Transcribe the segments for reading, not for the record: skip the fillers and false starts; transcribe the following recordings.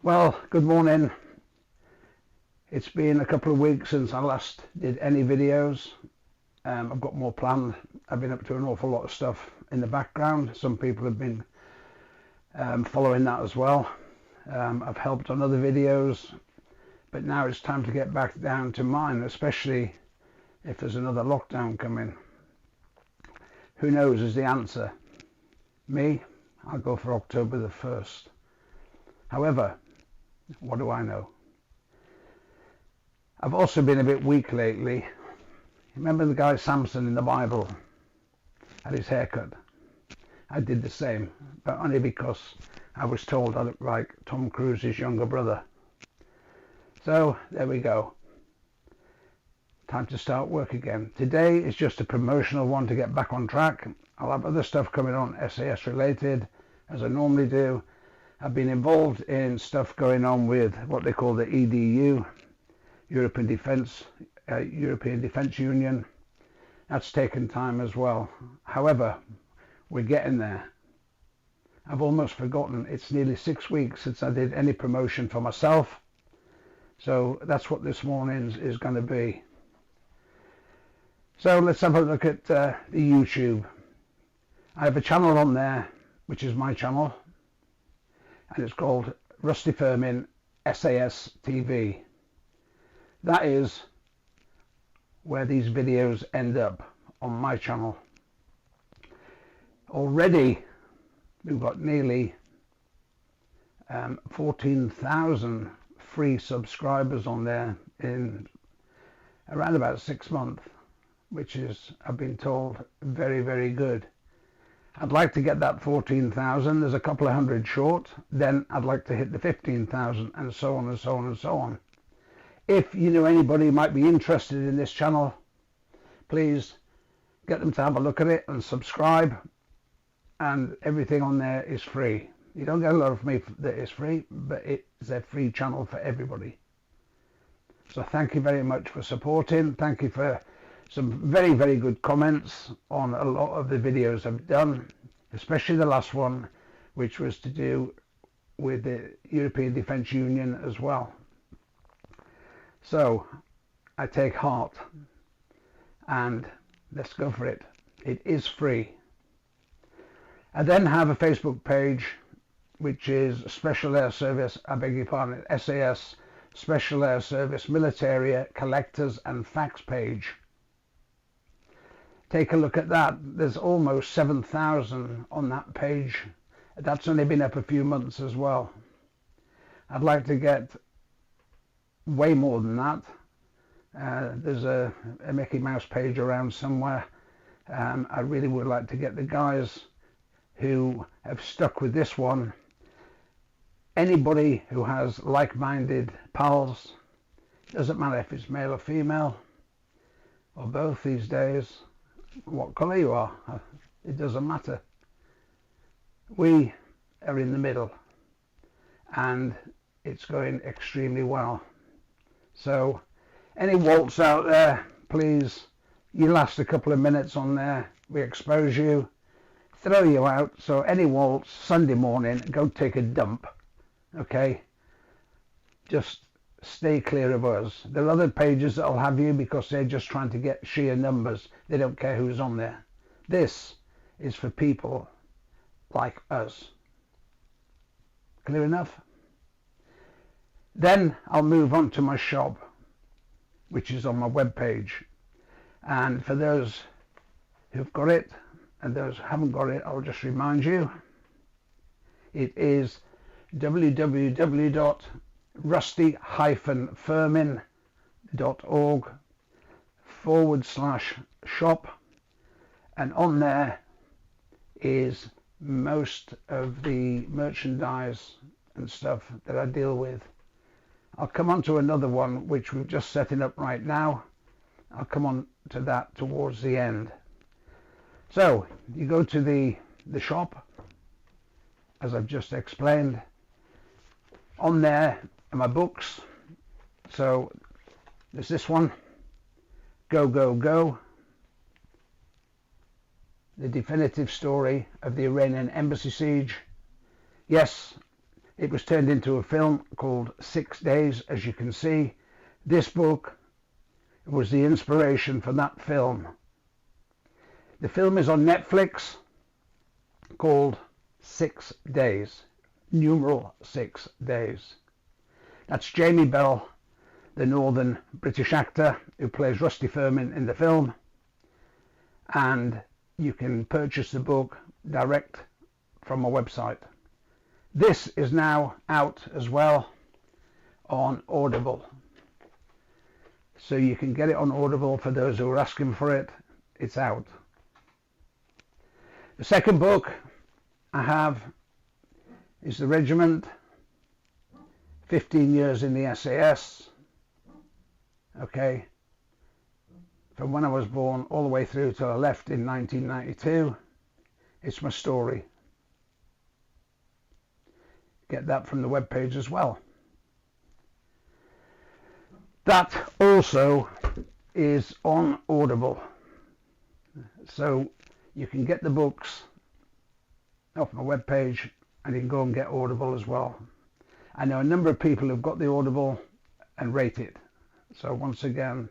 Well, good morning. It's been a couple of weeks since I last did any videos. I've got more planned. I've been up to an awful lot of stuff in the background. Some people have been following that as well. I've helped on other videos, but now it's time to get back down to mine, especially if there's another lockdown coming. Who knows is the answer. Me, I'll go for October the 1st. However, what do I know? I've also been a bit weak lately. Remember the guy Samson in the Bible had his haircut? I did the same, but only because I was told I looked like Tom Cruise's younger brother. So there we go. Time to start work again. Today is just a promotional one to get back on track. I'll have other stuff coming on SAS related, as I normally do. I've been involved in stuff going on with what they call the EDU, European Defence Union. That's taken time as well. However, we're getting there. I've almost forgotten, it's nearly 6 weeks since I did any promotion for myself. So that's what this morning's is going to be. So let's have a look at the YouTube. I have a channel on there, which is my channel, and it's called Rusty Firmin SAS TV. That is where these videos end up, on my channel. Already we've got nearly 14,000 free subscribers on there in around about 6 months, which is, I've been told, very, very good. I'd like to get that 14,000. There's a couple of hundred short. Then I'd like to hit the 15,000, and so on and so on and so on. If you know anybody who might be interested in this channel, please get them to have a look at it and subscribe. And everything on there is free. You don't get a lot of me that is free, but it's a free channel for everybody. So thank you very much for supporting. Thank you for some very, very good comments on a lot of the videos I've done, especially the last one, which was to do with the European Defence Union as well. So I take heart, and let's go for it. It is free. I then have a Facebook page, which is Special Air Service, I beg your pardon, SAS, Special Air Service Military Collectors and Facts page. Take a look at that. There's almost 7,000 on that page. That's only been up a few months as well. I'd like to get way more than that. There's a Mickey Mouse page around somewhere. I really would like to get the guys who have stuck with this one. Anybody who has like-minded pals, doesn't matter if it's male or female or both these days, what colour you are, it doesn't matter. We are in the middle, and it's going extremely well. So any waltz out there, please, you last a couple of minutes on there, we expose you, throw you out. So any waltz, Sunday morning, go take a dump, okay? Just stay clear of us. There are other pages that'll have you because they're just trying to get sheer numbers. They don't care who's on there. This is for people like us. Clear enough? Then I'll move on to my shop, which is on my web page. And for those who've got it and those who haven't got it, I'll just remind you, it is www.rusty-firmin.org/shop, and on there is most of the merchandise and stuff that I deal with. I'll come on to another one which we're just setting up right now. I'll come on to that towards the end. So you go to the shop, as I've just explained. On there are my books. So there's this one, Go Go Go, the definitive story of the Iranian embassy siege. Yes, It was turned into a film called 6 Days. As you can see, this book was the inspiration for that film. The film is on Netflix, called 6 Days, numeral 6 Days. That's Jamie Bell, the northern British actor who plays Rusty Firmin in the film, and you can purchase the book direct from my website. This is now out as well on Audible, so you can get it on Audible. For those who are asking for it, it's out. The second book I have is The Regiment, 15 years in the SAS. Okay, from when I was born all the way through till I left in 1992. It's my story. Get that from the webpage as well. That also is on Audible, so you can get the books off my webpage, and you can go and get Audible as well. I know a number of people who've got the Audible and rate it, so once again,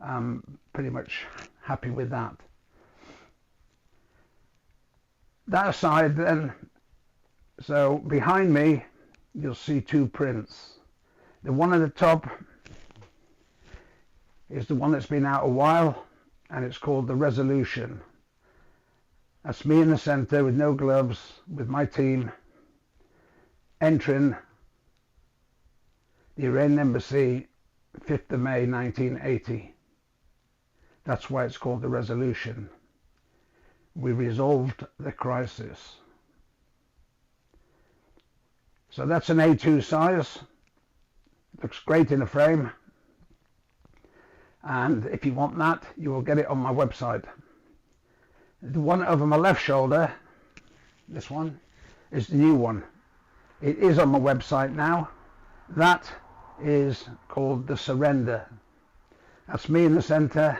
I'm pretty much happy with that. That aside then, so behind me you'll see two prints. The one at the top is the one that's been out a while, and it's called The Resolution. That's me in the centre with no gloves, with my team, entering the Iranian embassy 5th of May 1980. That's why it's called The Resolution. We resolved the crisis. So that's an A2 size. Looks great in a frame. And if you want that, you will get it on my website. The one over my left shoulder, this one, is the new one. It is on my website now. That is called The Surrender. That's me in the centre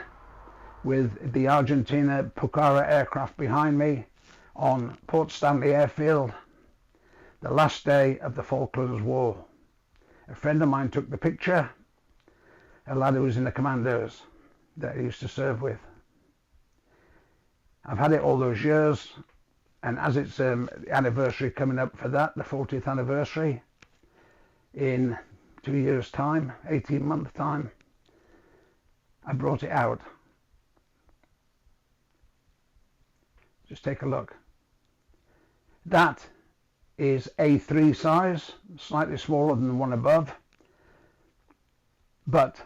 with the Argentina Pucara aircraft behind me on Port Stanley Airfield, the last day of the Falklands War. A friend of mine took the picture, a lad who was in the commandos that I used to serve with. I've had it all those years, and as it's anniversary coming up for that, the 40th anniversary, in 2 years' time, 18 months' time, I brought it out. Just take a look. That is A3 size, slightly smaller than the one above. But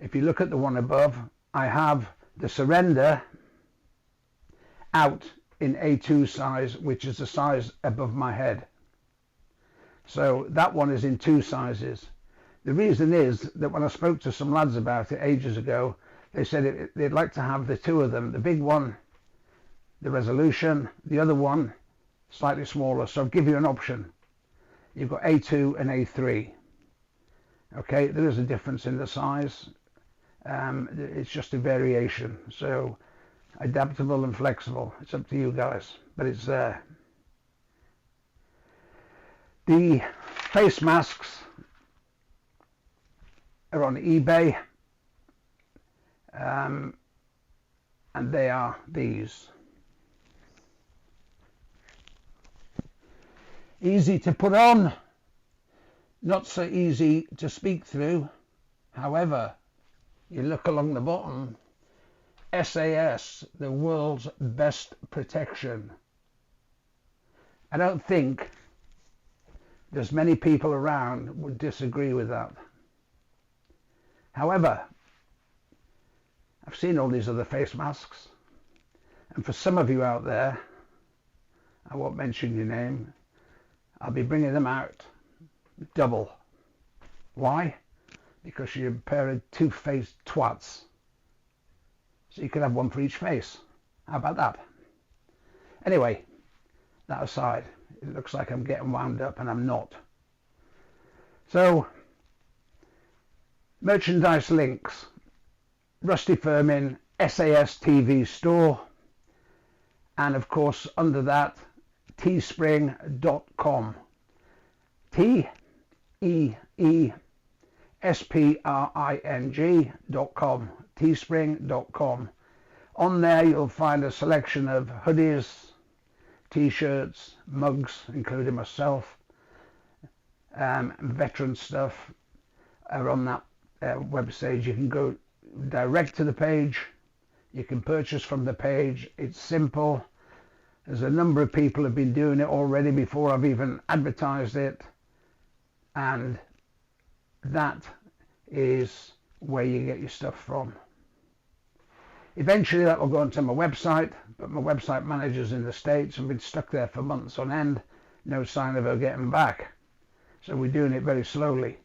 if you look at the one above, I have The Surrender out in A2 size, which is the size above my head. So that one is in two sizes. The reason is that when I spoke to some lads about it ages ago, they said they'd like to have the two of them. The big one, The Resolution, the other one, slightly smaller. So I'll give you an option. You've got A2 and A3. Okay, there is a difference in the size. It's just a variation. So adaptable and flexible. It's up to you guys, but it's there. The face masks are on eBay, and they are these. Easy to put on, not so easy to speak through. However, you look along the bottom, SAS, the world's best protection. I don't think there's many people around would disagree with that. However, I've seen all these other face masks, and for some of you out there, I won't mention your name, I'll be bringing them out double. Why? Because you're a pair of two-faced twats. So you could have one for each face. How about that? Anyway, that aside, it looks like I'm getting wound up, and I'm not. So, merchandise links. Rusty Firmin, SAS TV store, and of course under that teespring.com. teespring.com, teespring.com. On there you'll find a selection of hoodies, t-shirts, mugs, including myself, veteran stuff are on that website. You can go direct to the page, you can purchase from the page. It's simple. There's a number of people who have been doing it already before I've even advertised it, and that is where you get your stuff from. Eventually that will go onto my website, but my website manager's in the States and been stuck there for months on end. No sign of her getting back. So we're doing it very slowly.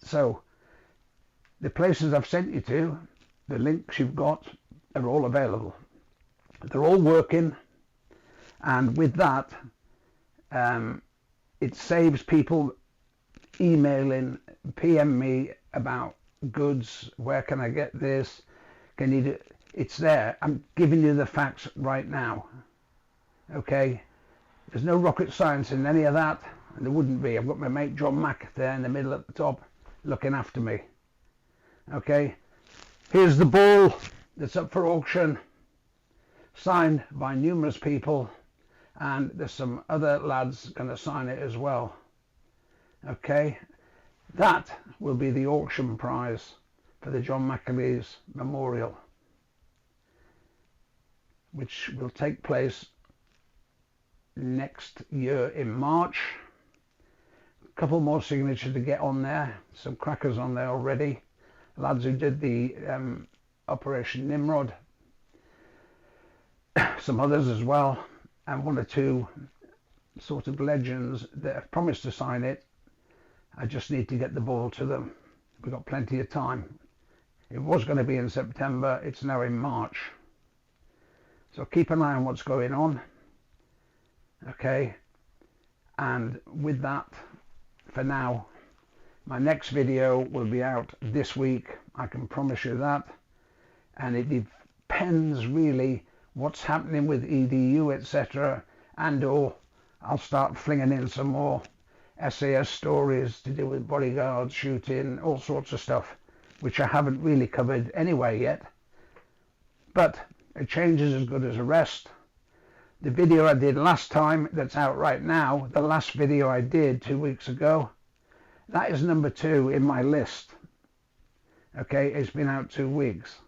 So the places I've sent you to, the links you've got, are all available. They're all working, and with that, it saves people emailing, PM me about goods. Where can I get this? Can you do? It's there. I'm giving you the facts right now. Okay? There's no rocket science in any of that, and there wouldn't be. I've got my mate John Mack there in the middle at the top looking after me. Okay? Here's the ball that's up for auction, signed by numerous people, and there's some other lads going to sign it as well. Okay? That will be the auction prize for the John Macaleese Memorial, which will take place next year in March. A couple more signatures to get on there, some crackers on there already, lads who did the Operation Nimrod, some others as well, and one or two sort of legends that have promised to sign it. I just need to get the ball to them. We've got plenty of time. It was going to be in September, it's now in March. So keep an eye on what's going on. Okay, and with that, for now, my next video will be out this week, I can promise you that. And it depends really what's happening with EDU, etc., and or I'll start flinging in some more SAS stories to do with bodyguards, shooting, all sorts of stuff, which I haven't really covered anyway yet. But a change is as good as a rest. The video I did last time, that's out right now, the last video I did 2 weeks ago, that is number 2 in my list. Okay, it's been out 2 weeks.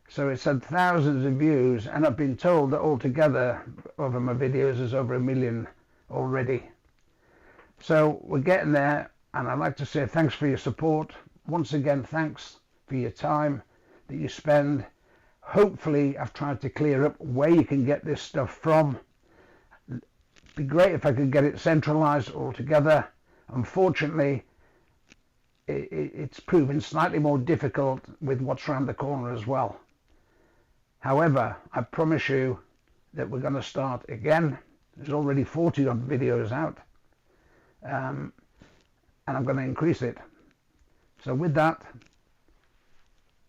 So it's had thousands of views, and I've been told that altogether over my videos there's over 1 million already. So we're getting there, and I'd like to say thanks for your support. Once again, thanks for your time that you spend. Hopefully I've tried to clear up where you can get this stuff from. It'd be great if I could get it centralized altogether. Unfortunately, it's proven slightly more difficult with what's around the corner as well. However, I promise you that we're going to start again. There's already 40 odd videos out, and I'm going to increase it. So with that,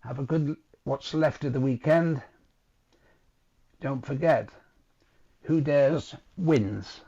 have a good what's left of the weekend. Don't forget, who dares wins.